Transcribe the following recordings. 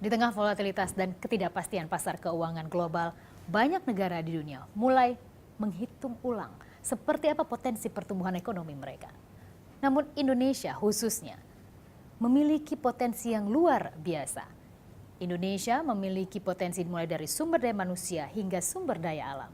Di tengah volatilitas dan ketidakpastian pasar keuangan global, banyak negara di dunia mulai menghitung ulang seperti apa potensi pertumbuhan ekonomi mereka. Namun Indonesia khususnya memiliki potensi yang luar biasa. Indonesia memiliki potensi mulai dari sumber daya manusia hingga sumber daya alam.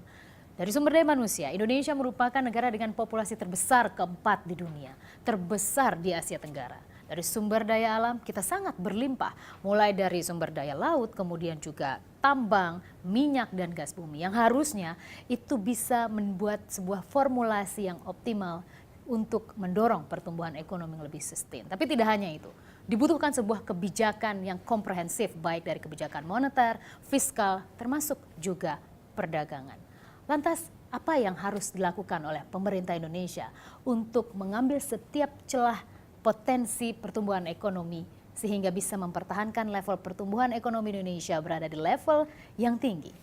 Dari sumber daya manusia, Indonesia merupakan negara dengan populasi terbesar keempat di dunia, terbesar di Asia Tenggara. Dari sumber daya alam kita sangat berlimpah, mulai dari sumber daya laut, kemudian juga tambang, minyak dan gas bumi yang harusnya itu bisa membuat sebuah formulasi yang optimal untuk mendorong pertumbuhan ekonomi yang lebih sustain. Tapi tidak hanya itu, dibutuhkan sebuah kebijakan yang komprehensif baik dari kebijakan moneter, fiskal, termasuk juga perdagangan. Lantas, apa yang harus dilakukan oleh pemerintah Indonesia untuk mengambil setiap celah potensi pertumbuhan ekonomi sehingga bisa mempertahankan level pertumbuhan ekonomi Indonesia berada di level yang tinggi?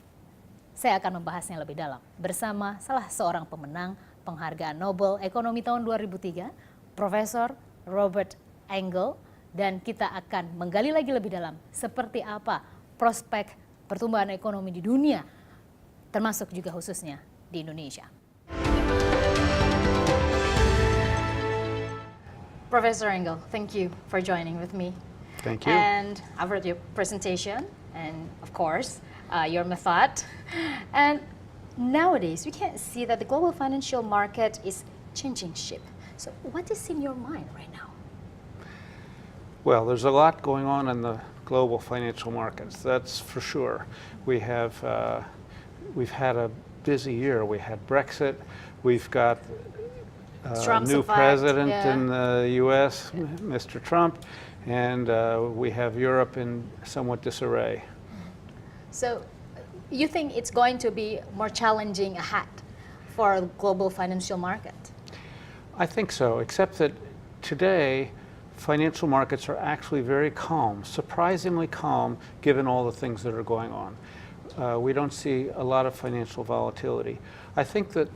Saya akan membahasnya lebih dalam bersama salah seorang pemenang penghargaan Nobel Ekonomi tahun 2003, Profesor Robert Engle, dan kita akan menggali lagi lebih dalam seperti apa prospek pertumbuhan ekonomi di dunia, termasuk juga khususnya di Indonesia. Professor Engle, thank you for joining with me. Thank you. And I've read your presentation and, of course, your method. And nowadays, we can see that the global financial market is changing shape. So what is in your mind right now? Well, there's a lot going on in the global financial markets, that's for sure. We've had a busy year. We had Brexit, we've got new president in the U.S., Mr. Trump, and we have Europe in somewhat disarray. So you think it's going to be more challenging ahead for a global financial market? I think so, except that today financial markets are actually very calm, surprisingly calm given all the things that are going on. We don't see a lot of financial volatility. I think that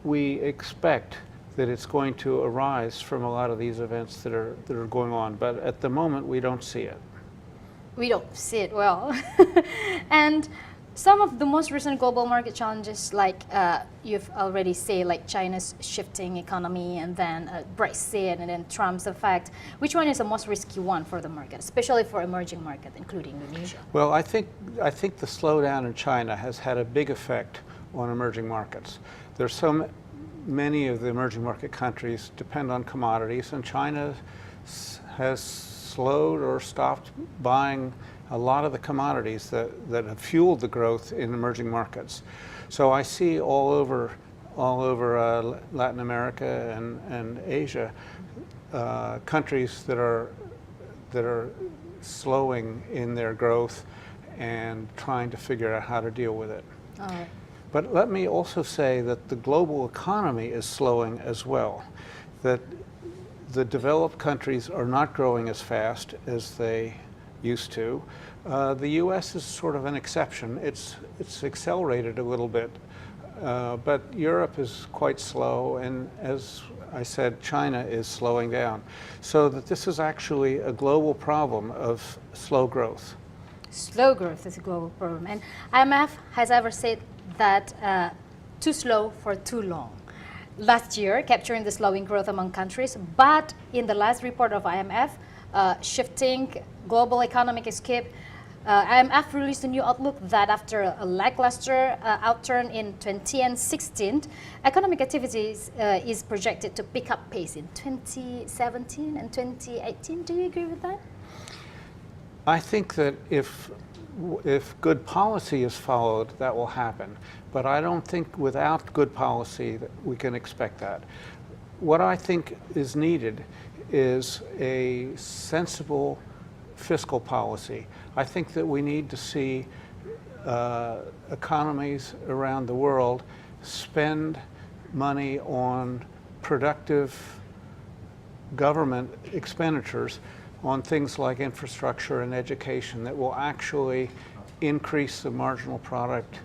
we expect that it's going to arise from a lot of these events that are going on, but at the moment we don't see it. We don't see it well. And some of the most recent global market challenges, like you've already said, like China's shifting economy and then Brexit and then Trump's effect, which one is the most risky one for the market, especially for emerging markets, including Indonesia? Well, I think the slowdown in China has had a big effect on emerging markets. There's so many of the emerging market countries depend on commodities, and China has slowed or stopped buying a lot of the commodities that have fueled the growth in emerging markets. So I see all over Latin America and Asia countries that are slowing in their growth and trying to figure out how to deal with it. All right. But let me also say that the global economy is slowing as well, that the developed countries are not growing as fast as they used to. The U.S. is sort of an exception. It's accelerated a little bit, but Europe is quite slow, and as I said, China is slowing down. So that this is actually a global problem of slow growth. Slow growth is a global problem, and IMF has ever said that too slow for too long. Last year, capturing the slowing growth among countries, but in the last report of IMF, shifting global economic escape, IMF released a new outlook that after a lackluster outturn in 2016, economic activities is projected to pick up pace in 2017 and 2018. Do you agree with that? I think that if good policy is followed, that will happen. But I don't think without good policy that we can expect that. What I think is needed is a sensible fiscal policy. I think that we need to see economies around the world spend money on productive government expenditures on things like infrastructure and education that will actually increase the marginal product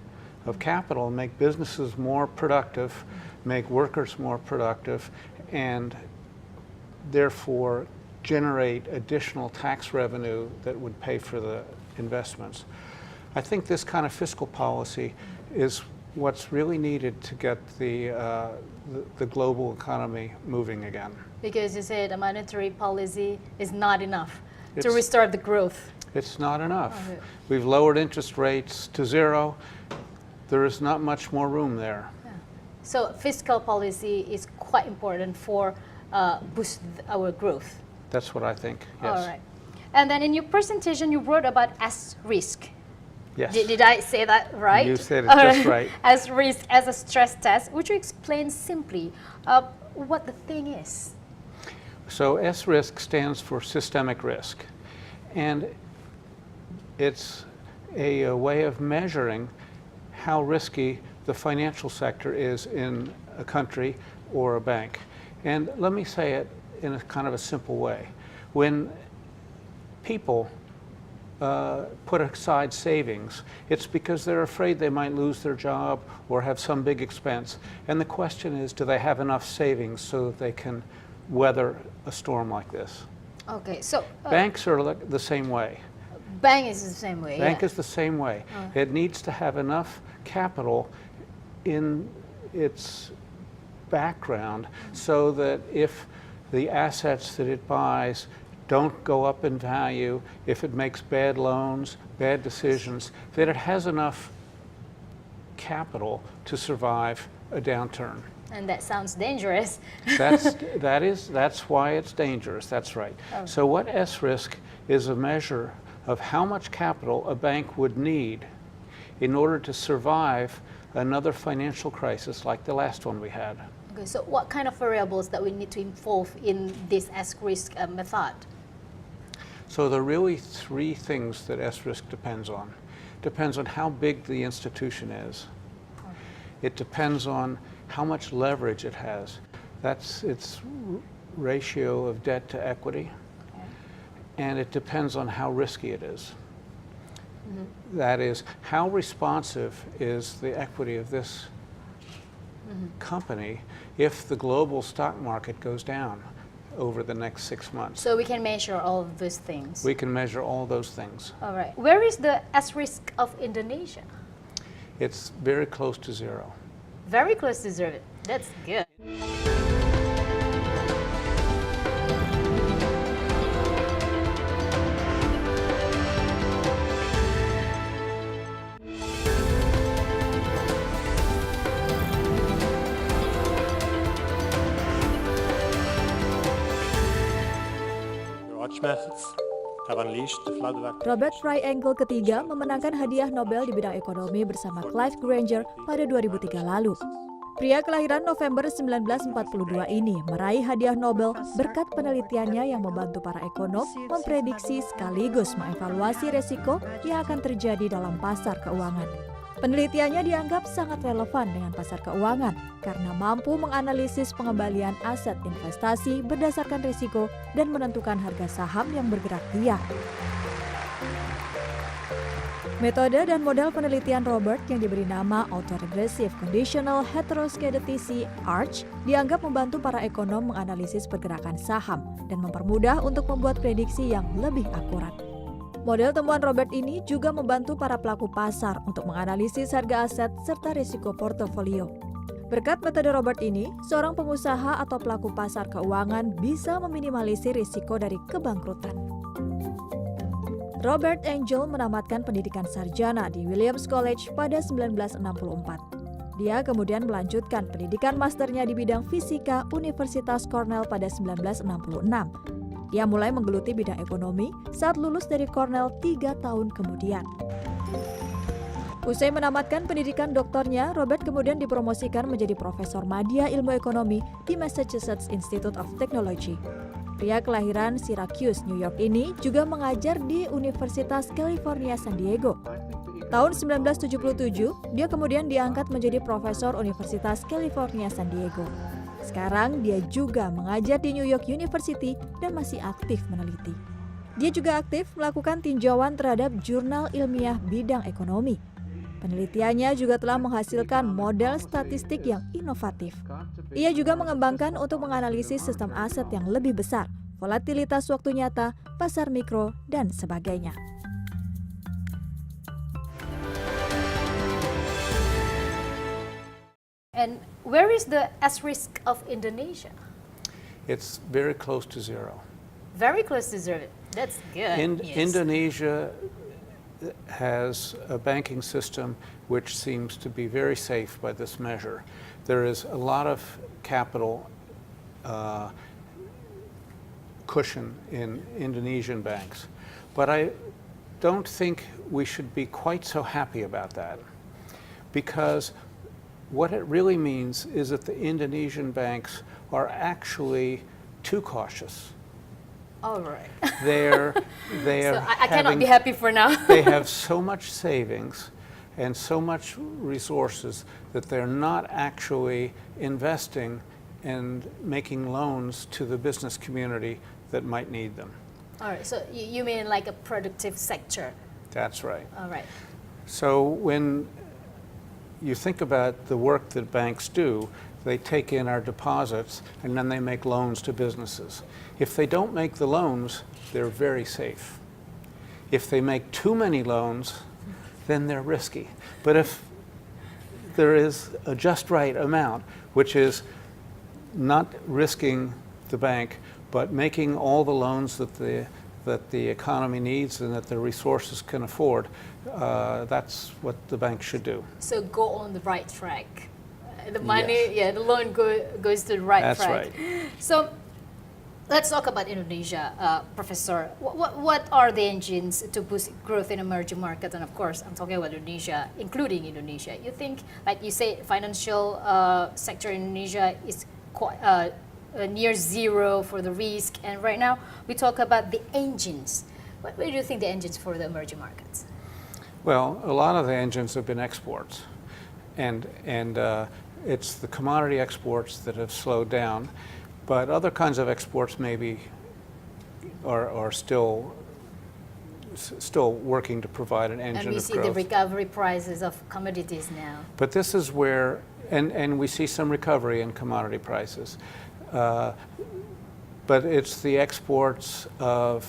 of capital, make businesses more productive, make workers more productive, and therefore generate additional tax revenue that would pay for the investments. I think this kind of fiscal policy is what's really needed to get the global economy moving again. Because you said a monetary policy is not enough to It's- restore the growth. It's not enough. Okay. We've lowered interest rates to zero. There is not much more room there. So fiscal policy is quite important for boost our growth. That's what I think, yes. All right. And then in your presentation, you wrote about as risk. Yes. Did I say that right? You said it All just right. As risk, as a stress test. Would you explain simply what the thing is? So S-risk stands for systemic risk. And it's a way of measuring how risky the financial sector is in a country or a bank. And let me say it in a kind of a simple way. When people put aside savings, it's because they're afraid they might lose their job or have some big expense. And the question is, do they have enough savings so that they can weather a storm like this? Okay, so Banks are the same way. bank is the same way. Bank yeah. is the same way. It needs to have enough capital in its background so that if the assets that it buys don't go up in value, if it makes bad loans, bad decisions, that it has enough capital to survive a downturn. And that sounds dangerous. That's why it's dangerous. That's right. So what S-risk is a measure of how much capital a bank would need in order to survive another financial crisis like the last one we had. Okay, so what kind of variables that we need to involve in this S-risk method? So there are really three things that S-risk depends on. Depends on how big the institution is. It depends on how much leverage it has. That's its ratio of debt to equity. And it depends on how risky it is. That is, how responsive is the equity of this company if the global stock market goes down over the next 6 months? So we can measure all of those things. We can measure all those things. All right. Where is the S-risk of Indonesia? It's very close to zero. Very close to zero. That's good. Watch methods have unleashed the floodback. Robert Engle ketiga memenangkan hadiah Nobel di bidang ekonomi bersama Clive Granger pada 2003 lalu. Pria kelahiran November 1942 ini meraih hadiah Nobel berkat penelitiannya yang membantu para ekonom memprediksi sekaligus mengevaluasi resiko yang akan terjadi dalam pasar keuangan. Penelitiannya dianggap sangat relevan dengan pasar keuangan karena mampu menganalisis pengembalian aset investasi berdasarkan risiko dan menentukan harga saham yang bergerak liar. Metode dan model penelitian Robert yang diberi nama Autoregressive Conditional Heteroscedasticity (ARCH) dianggap membantu para ekonom menganalisis pergerakan saham dan mempermudah untuk membuat prediksi yang lebih akurat. Model temuan Robert ini juga membantu para pelaku pasar untuk menganalisis harga aset serta risiko portofolio. Berkat metode Robert ini, seorang pengusaha atau pelaku pasar keuangan bisa meminimalisir risiko dari kebangkrutan. Robert Engle menamatkan pendidikan sarjana di Williams College pada 1964. Dia kemudian melanjutkan pendidikan masternya di bidang fisika Universitas Cornell pada 1966. Dia mulai menggeluti bidang ekonomi saat lulus dari Cornell 3 tahun kemudian. Usai menamatkan pendidikan doktornya, Robert kemudian dipromosikan menjadi Profesor Madya Ilmu Ekonomi di Massachusetts Institute of Technology. Pria kelahiran Syracuse, New York ini juga mengajar di Universitas California San Diego. Tahun 1977, dia kemudian diangkat menjadi Profesor Universitas California San Diego. Sekarang dia juga mengajar di New York University dan masih aktif meneliti. Dia juga aktif melakukan tinjauan terhadap jurnal ilmiah bidang ekonomi. Penelitiannya juga telah menghasilkan model statistik yang inovatif. Ia juga mengembangkan untuk menganalisis sistem aset yang lebih besar, volatilitas waktu nyata, pasar mikro, dan sebagainya. And where is the S-risk of Indonesia? It's very close to zero. Very close to zero. That's good. Yes. Indonesia has a banking system which seems to be very safe by this measure. There is a lot of capital cushion in Indonesian banks. But I don't think we should be quite so happy about that, because what it really means is that the Indonesian banks are actually too cautious. All right. They're So I cannot be happy for now. They have so much savings and so much resources that they're not actually investing and making loans to the business community that might need them. All right. So you mean like a productive sector? That's right. All right. So when you think about the work that banks do, they take in our deposits and then they make loans to businesses. If they don't make the loans, they're very safe. If they make too many loans, then they're risky. But if there is a just right amount, which is not risking the bank, but making all the loans that the economy needs and that the resources can afford, that's what the bank should do. So go on the right track. The money, yes. The loan goes to the right That's track. right. So let's talk about Indonesia, Professor. What are the engines to boost growth in emerging markets? And of course, I'm talking about Indonesia, including Indonesia. You think, like you say, financial sector in Indonesia is quite near zero for the risk. And right now, we talk about the engines. What do you think the engines for the emerging markets? Well, a lot of the engines have been exports, and it's the commodity exports that have slowed down, but other kinds of exports maybe are still working to provide an engine of growth. And we see the recovery prices of commodities now. But this is where, and we see some recovery in commodity prices, but it's the exports of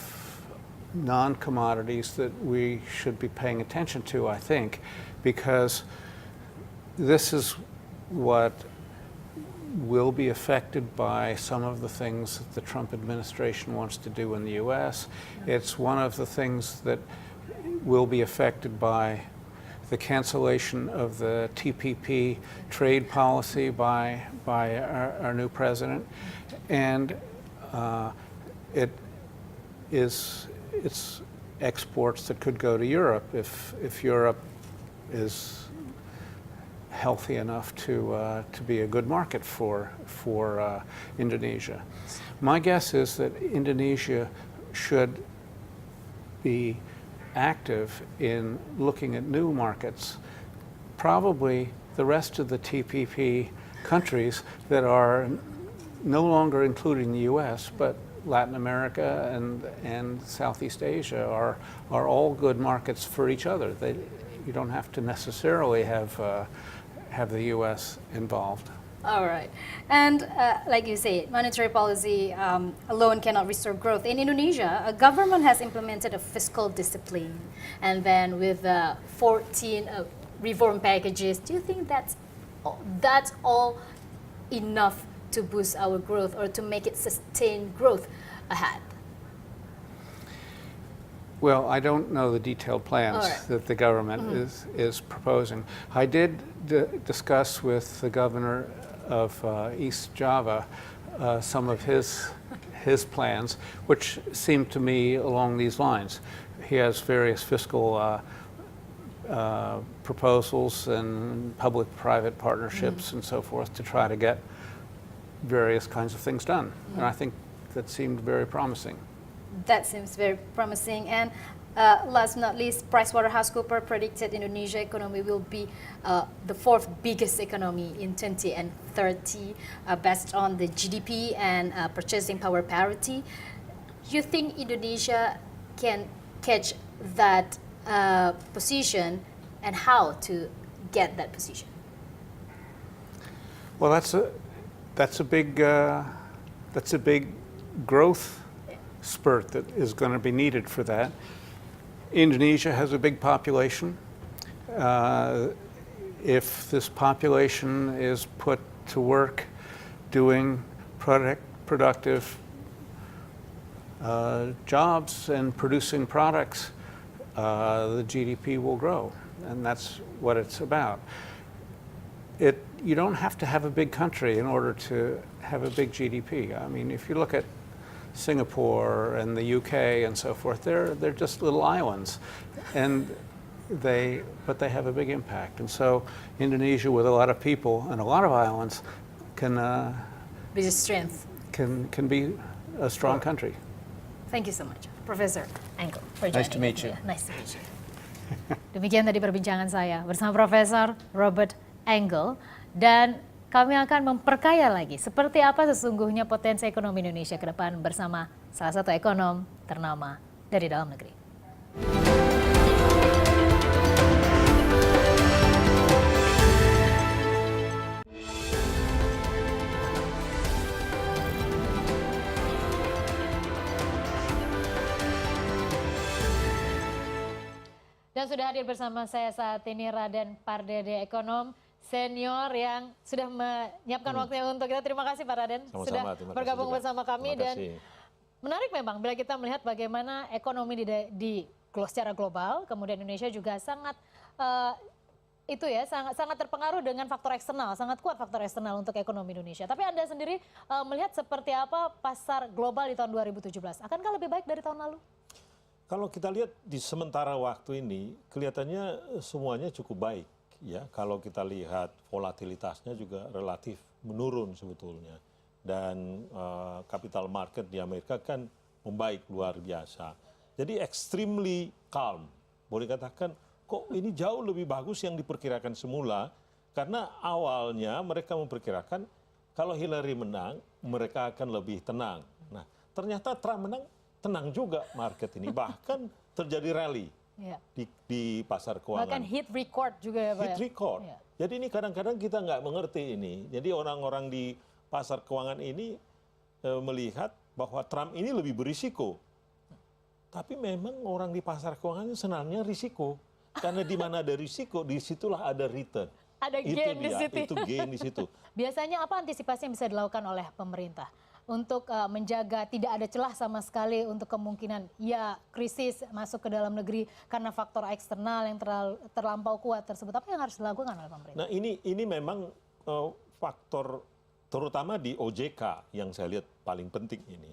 non-commodities that we should be paying attention to, I think, because this is what will be affected by some of the things that the Trump administration wants to do in the U.S. It's one of the things that will be affected by the cancellation of the TPP trade policy by our new president, and it's exports that could go to Europe if Europe is healthy enough to be a good market for Indonesia. My guess is that Indonesia should be active in looking at new markets. Probably the rest of the TPP countries that are no longer including the U.S., but Latin America and Southeast Asia are all good markets for each other. You don't have to necessarily have the U.S. involved. All right. And like you say, monetary policy alone cannot restore growth. In Indonesia, a government has implemented a fiscal discipline, and then with 14 reform packages. Do you think that's all enough to boost our growth or to make it sustain growth ahead? Well, I don't know the detailed plans that the government is proposing. I did discuss with the governor of East Java some of his plans, which seemed to me along these lines. He has various fiscal proposals and public-private partnerships and so forth to try to get various kinds of things done. And I think that seemed very promising. That seems very promising. And last but not least, PricewaterhouseCoopers predicted Indonesia economy will be the fourth biggest economy in 2030, based on the GDP and purchasing power parity. Do you think Indonesia can catch that position, and how to get that position? Well, that's a big growth spurt that is going to be needed for that. Indonesia has a big population. if this population is put to work doing productive jobs and producing products, the GDP will grow, and that's what it's about. You don't have to have a big country in order to have a big GDP. I mean, if you look at Singapore and the UK and so forth, they're just little islands, but they have a big impact. And so Indonesia, with a lot of people and a lot of islands, can be a strength. Can be a strong country. Thank you so much, Professor Engle, for joining. Nice to meet you. Nice to meet you. Demikian tadi perbincangan saya bersama Profesor Robert Engle, dan kami akan memperkaya lagi seperti apa sesungguhnya potensi ekonomi Indonesia ke depan bersama salah satu ekonom ternama dari dalam negeri. Dan sudah hadir bersama saya saat ini Raden Pardede, ekonom senior yang sudah menyiapkan waktunya untuk kita. Terima kasih Pak Raden sudah bergabung bersama kami. Dan menarik memang bila kita melihat bagaimana ekonomi secara global, kemudian Indonesia juga sangat sangat terpengaruh dengan faktor eksternal, sangat kuat faktor eksternal untuk ekonomi Indonesia. Tapi Anda sendiri melihat seperti apa pasar global di tahun 2017? Akankah lebih baik dari tahun lalu? Kalau kita lihat di sementara waktu ini, kelihatannya semuanya cukup baik. Ya, kalau kita lihat volatilitasnya juga relatif menurun sebetulnya. Dan capital market di Amerika kan membaik luar biasa. Jadi extremely calm. Boleh katakan, kok ini jauh lebih bagus yang diperkirakan semula. Karena awalnya mereka memperkirakan kalau Hillary menang, mereka akan lebih tenang. Nah, ternyata Trump menang, tenang juga market ini, bahkan terjadi rally di pasar keuangan. Bahkan hit record juga ya Pak. Hit record. Ya. Jadi ini kadang-kadang kita nggak mengerti ini. Jadi orang-orang di pasar keuangan ini melihat bahwa Trump ini lebih berisiko. Tapi memang orang di pasar keuangan ini senangnya risiko. Karena di mana ada risiko, disitulah ada return. Ada gain di situ. Itu gain di situ. Biasanya apa antisipasi yang bisa dilakukan oleh pemerintah untuk menjaga tidak ada celah sama sekali untuk kemungkinan krisis masuk ke dalam negeri karena faktor eksternal yang terlampau kuat tersebut? Apa yang harus dilakukan oleh pemerintah? Nah ini memang faktor terutama di OJK yang saya lihat paling penting ini.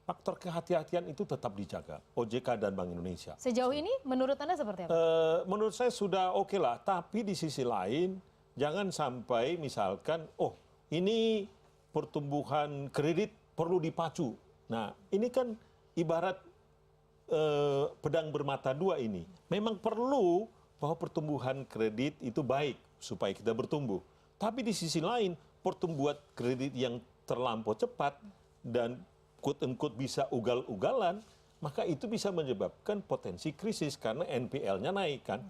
Faktor kehati-hatian itu tetap dijaga, OJK dan Bank Indonesia. Sejauh ini menurut Anda seperti apa? Menurut saya sudah oke lah, tapi di sisi lain jangan sampai misalkan, ini pertumbuhan kredit perlu dipacu. Nah, ini kan ibarat pedang bermata dua ini. Memang perlu bahwa pertumbuhan kredit itu baik supaya kita bertumbuh. Tapi di sisi lain, pertumbuhan kredit yang terlampau cepat dan quote-unquote bisa ugal-ugalan, maka itu bisa menyebabkan potensi krisis karena NPL-nya naik kan.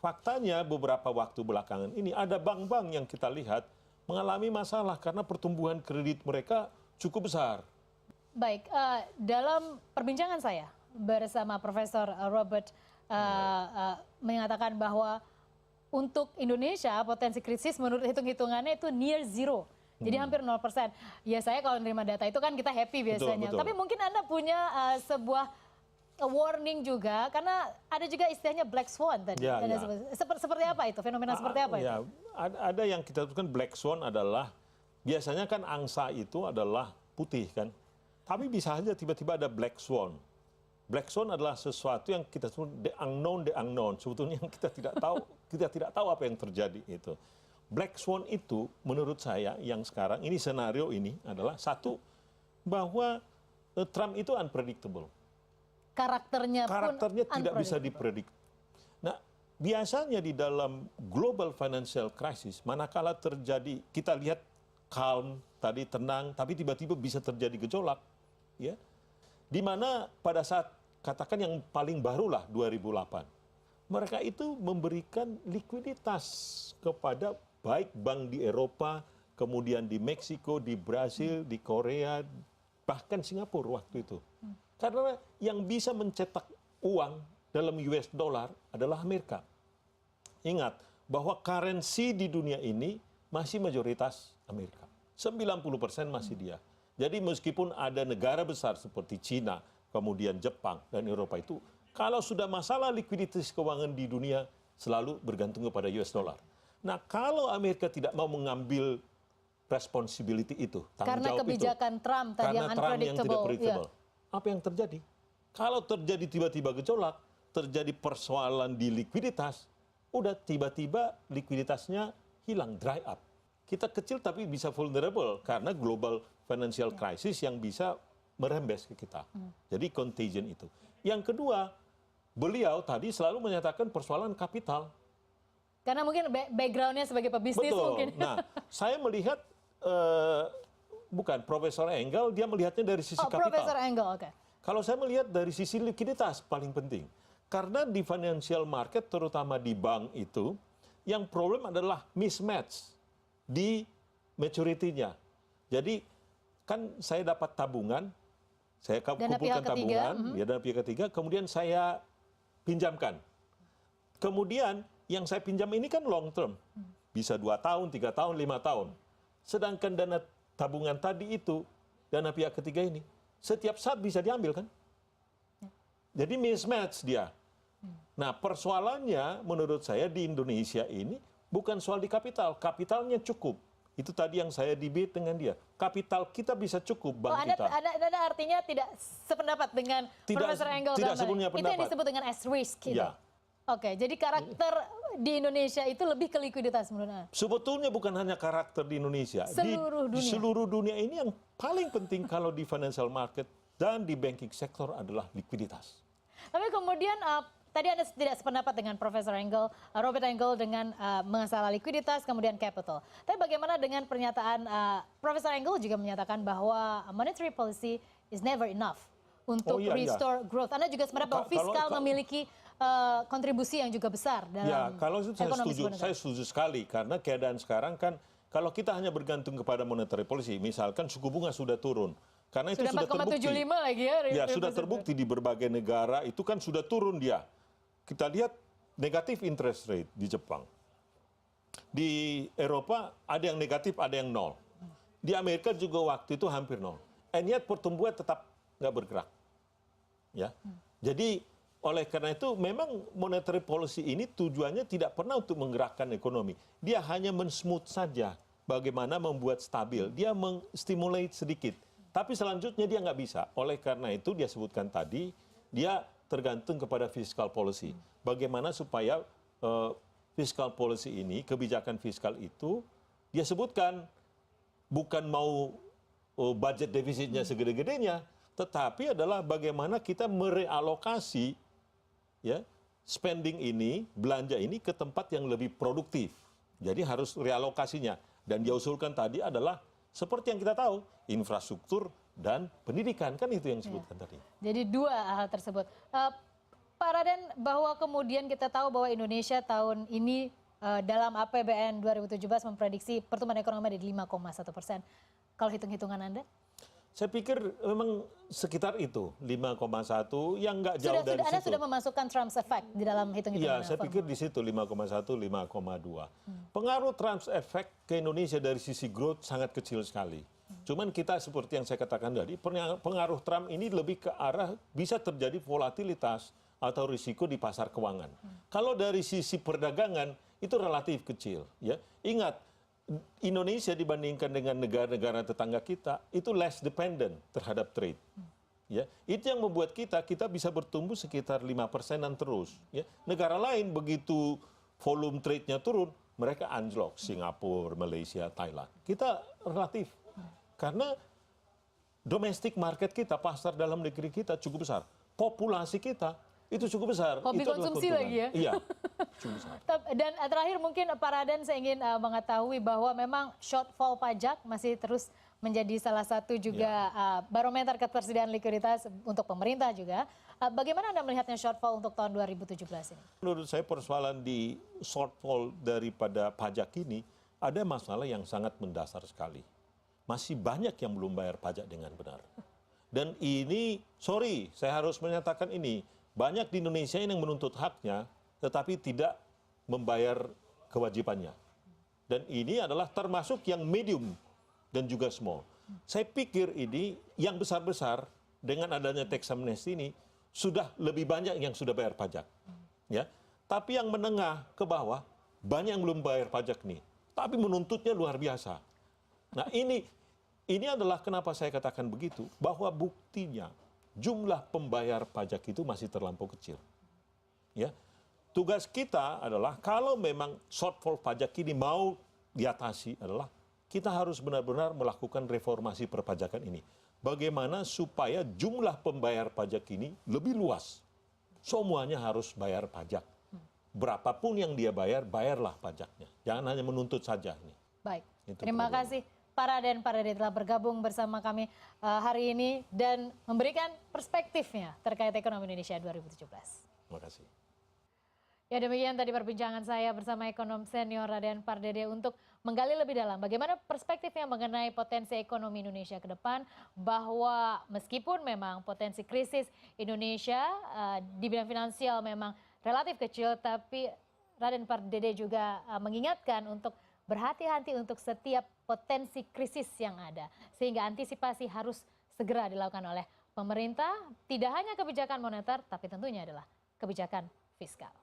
Faktanya beberapa waktu belakangan ini ada bank-bank yang kita lihat mengalami masalah karena pertumbuhan kredit mereka cukup besar. Baik, dalam perbincangan saya bersama Profesor Robert mengatakan bahwa untuk Indonesia potensi krisis menurut hitung-hitungannya itu near zero. Jadi hampir 0%. Ya saya kalau menerima data itu kan kita happy biasanya. Betul. Tapi mungkin Anda punya sebuah warning juga karena ada juga istilahnya black swan tadi. Seperti apa itu? Fenomena seperti apa itu? Ada yang kita sebutkan black swan adalah biasanya kan angsa itu adalah putih kan. Tapi bisa saja tiba-tiba ada black swan. Black swan adalah sesuatu yang kita sebut the unknown. Sebetulnya yang kita tidak tahu apa yang terjadi itu. Black swan itu menurut saya yang sekarang ini senario ini adalah satu bahwa Trump itu unpredictable. Karakternya tidak bisa diprediksi. Nah, biasanya di dalam global financial crisis manakala terjadi kita lihat calm tadi tenang tapi tiba-tiba bisa terjadi gejolak ya. Di mana pada saat katakan yang paling barulah 2008 mereka itu memberikan likuiditas kepada baik bank di Eropa, kemudian di Meksiko, di Brasil, di Korea, bahkan Singapura waktu itu. Karena yang bisa mencetak uang dalam US dollar adalah Amerika. Ingat, bahwa currency di dunia ini masih mayoritas Amerika. 90% masih dia. Jadi meskipun ada negara besar seperti Cina, kemudian Jepang dan Eropa itu, kalau sudah masalah likuiditas keuangan di dunia selalu bergantung kepada US dollar. Nah, kalau Amerika tidak mau mengambil responsibility itu, tanggung Karena jawab kebijakan itu, Trump tadi yang karena Trump yang tidak unpredictable. predictable, apa yang terjadi? Kalau terjadi tiba-tiba gejolak, terjadi persoalan di likuiditas, udah tiba-tiba likuiditasnya hilang, dry up. Kita kecil tapi bisa vulnerable karena global financial crisis yang bisa merembes ke kita. Jadi contagion itu. Yang kedua, beliau tadi selalu menyatakan persoalan kapital. Karena mungkin background-nya sebagai pebisnis Betul. mungkin. Nah, saya melihat bukan Profesor Engle, dia melihatnya dari sisi kapital. Profesor Engle, oke. Kalau saya melihat dari sisi likuiditas paling penting. Karena di financial market, terutama di bank itu, yang problem adalah mismatch di maturity-nya. Jadi kan saya dapat tabungan, saya kumpulkan tabungan, ya dana pihak ketiga, kemudian saya pinjamkan. Kemudian yang saya pinjam ini kan long term, bisa 2 tahun, 3 tahun, 5 tahun. Sedangkan dana tabungan tadi itu, dana pihak ketiga ini, setiap saat bisa diambil kan? Jadi mismatch dia. Nah, persoalannya menurut saya di Indonesia ini bukan soal di kapital. Kapitalnya cukup. Itu tadi yang saya debate dengan dia. Kapital kita bisa cukup, bank kita. Anda artinya tidak sependapat dengan Profesor Engle? Tidak sepenuhnya itu pendapat. yang disebut dengan as risk. Gitu. Ya. Oke, jadi karakter di Indonesia itu lebih ke likuiditas menurut Anda? Sebetulnya bukan hanya karakter di Indonesia. Seluruh dunia. Di seluruh dunia ini yang paling penting kalau di financial market dan di banking sector adalah likuiditas. Tapi kemudian tadi Anda tidak sependapat dengan Profesor Engle, Robert Engle dengan masalah likuiditas kemudian capital. Tapi bagaimana dengan pernyataan Profesor Engle juga menyatakan bahwa monetary policy is never enough untuk restore growth. Anda juga sebenarnya bahwa fiskal memiliki kontribusi yang juga besar dalam kalau itu saya setuju sekali karena keadaan sekarang kan kalau kita hanya bergantung kepada monetary policy, misalkan suku bunga sudah turun. Karena itu sudah terbukti. 4,75 lagi ya. Ya, sudah terbukti di berbagai negara itu kan sudah turun dia. Kita lihat negatif interest rate di Jepang. Di Eropa ada yang negatif, ada yang nol. Di Amerika juga waktu itu hampir nol. And yet pertumbuhan tetap nggak bergerak. Ya. Jadi oleh karena itu memang monetary policy ini tujuannya tidak pernah untuk menggerakkan ekonomi. Dia hanya men-smooth saja bagaimana membuat stabil. Dia meng-stimulate sedikit. Tapi selanjutnya dia nggak bisa. Oleh karena itu dia sebutkan tadi, dia tergantung kepada fiscal policy. Bagaimana supaya fiscal policy ini, kebijakan fiskal itu, dia sebutkan bukan mau budget defisitnya segede-gedenya, tetapi adalah bagaimana kita merealokasi ya spending ini, belanja ini ke tempat yang lebih produktif. Jadi harus realokasinya. Dan dia usulkan tadi adalah seperti yang kita tahu, infrastruktur dan pendidikan, kan itu yang disebutkan tadi. Jadi dua hal tersebut. Pak Raden, bahwa kemudian kita tahu bahwa Indonesia tahun ini dalam APBN 2017 memprediksi pertumbuhan ekonomi di 5,1%. Kalau hitung-hitungan Anda? Saya pikir memang sekitar itu, 5,1 yang nggak jauh dari situ. Anda sudah memasukkan Trump's effect di dalam hitung-hitungan? Iya, saya pikir di situ 5,1, 5,2. Pengaruh Trump's effect ke Indonesia dari sisi growth sangat kecil sekali. Cuman kita seperti yang saya katakan tadi, pengaruh Trump ini lebih ke arah bisa terjadi volatilitas atau risiko di pasar keuangan. Kalau dari sisi perdagangan itu relatif kecil. Ya, ingat. Indonesia dibandingkan dengan negara-negara tetangga kita itu less dependent terhadap trade. Ya, itu yang membuat kita bisa bertumbuh sekitar 5%-an terus. Ya, negara lain begitu volume trade-nya turun, mereka anjlok. Singapura, Malaysia, Thailand. Kita relatif karena domestic market kita, pasar dalam negeri kita cukup besar. Populasi kita itu cukup besar. Hobi itu konsumsi lagi ya? Iya, cukup besar. Dan terakhir mungkin Pak Raden saya ingin mengetahui bahwa memang shortfall pajak masih terus menjadi salah satu juga barometer ketersediaan likuiditas untuk pemerintah juga. Bagaimana Anda melihatnya shortfall untuk tahun 2017 ini? Menurut saya persoalan di shortfall daripada pajak ini ada masalah yang sangat mendasar sekali. Masih banyak yang belum bayar pajak dengan benar. Dan ini, sorry, saya harus menyatakan ini, banyak di Indonesia yang menuntut haknya, tetapi tidak membayar kewajibannya. Dan ini adalah termasuk yang medium dan juga small. Saya pikir ini yang besar-besar dengan adanya tax amnesty ini sudah lebih banyak yang sudah bayar pajak. Ya. Tapi yang menengah ke bawah banyak yang belum bayar pajak nih. Tapi menuntutnya luar biasa. Nah, ini adalah kenapa saya katakan begitu, bahwa buktinya jumlah pembayar pajak itu masih terlampau kecil. Ya. Tugas kita adalah kalau memang shortfall pajak ini mau diatasi adalah kita harus benar-benar melakukan reformasi perpajakan ini. Bagaimana supaya jumlah pembayar pajak ini lebih luas. Semuanya harus bayar pajak. Berapapun yang dia bayar, bayarlah pajaknya. Jangan hanya menuntut saja ini. Baik, Itu terima kasih Pak Raden telah bergabung bersama kami hari ini dan memberikan perspektifnya terkait ekonomi Indonesia 2017. Terima kasih. Ya, demikian tadi perbincangan saya bersama ekonom senior Raden Pardede untuk menggali lebih dalam bagaimana perspektifnya mengenai potensi ekonomi Indonesia ke depan, bahwa meskipun memang potensi krisis Indonesia di bidang finansial memang relatif kecil, tapi Raden Pardede juga mengingatkan untuk berhati-hati untuk setiap potensi krisis yang ada, sehingga antisipasi harus segera dilakukan oleh pemerintah, tidak hanya kebijakan moneter tapi tentunya adalah kebijakan fiskal.